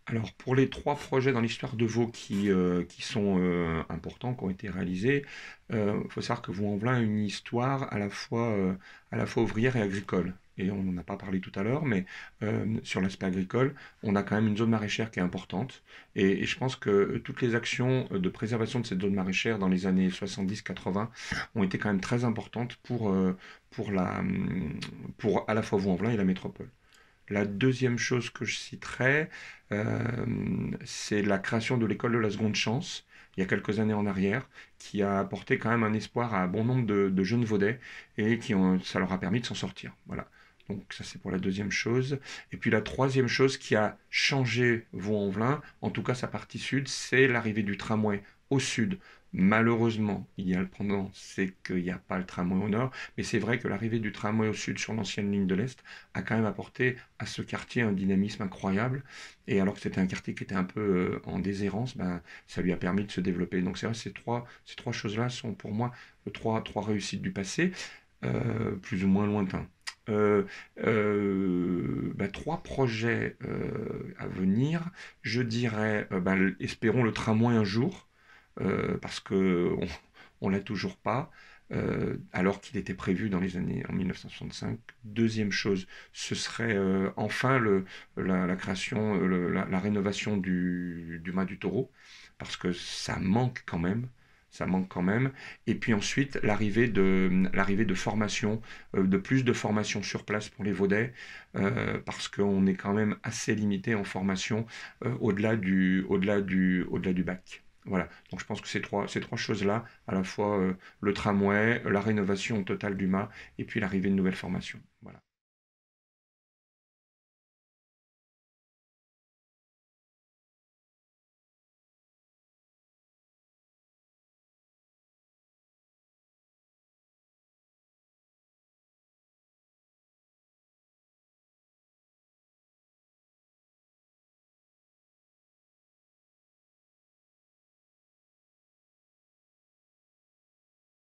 Alors, pour les 3 projets dans l'histoire de Vaud qui sont importants, qui ont été réalisés, il faut savoir que Vaux-en-Velin a une histoire à la fois ouvrière et agricole. Et on n'en a pas parlé tout à l'heure, mais sur l'aspect agricole, on a quand même une zone maraîchère qui est importante. Et je pense que toutes les actions de préservation de cette zone maraîchère dans les années 70-80 ont été quand même très importantes pour, pour à la fois Vaux-en-Velin et la métropole. La deuxième chose que je citerai, c'est la création de l'école de la seconde chance, il y a quelques années en arrière, qui a apporté quand même un espoir à un bon nombre de jeunes Vaudais et ça leur a permis de s'en sortir. Voilà. Donc ça c'est pour la deuxième chose. Et puis la troisième chose qui a changé Vaux-en-Velin, en tout cas sa partie sud, c'est l'arrivée du tramway au sud. Malheureusement, il y a le pendant, c'est qu'il n'y a pas le tramway au nord, mais c'est vrai que l'arrivée du tramway au sud sur l'ancienne ligne de l'Est a quand même apporté à ce quartier un dynamisme incroyable. Et alors que c'était un quartier qui était un peu en déshérence, ben, ça lui a permis de se développer. Donc c'est vrai, ces trois choses-là sont pour moi trois réussites du passé, plus ou moins lointains. Ben, trois projets à venir. Je dirais, ben, espérons le tramway un jour, parce que on l'a toujours pas, alors qu'il était prévu dans les années en 1965. Deuxième chose, ce serait enfin la création, la rénovation du mât du taureau, parce que ça manque quand même. Ça manque quand même. Et puis ensuite, l'arrivée de formation, de plus de formation sur place pour les Vaudais, parce qu'on est quand même assez limité en formation au-delà du bac. Voilà, donc je pense que ces trois choses-là, à la fois le tramway, la rénovation totale du mât et puis l'arrivée de nouvelles formations. Voilà.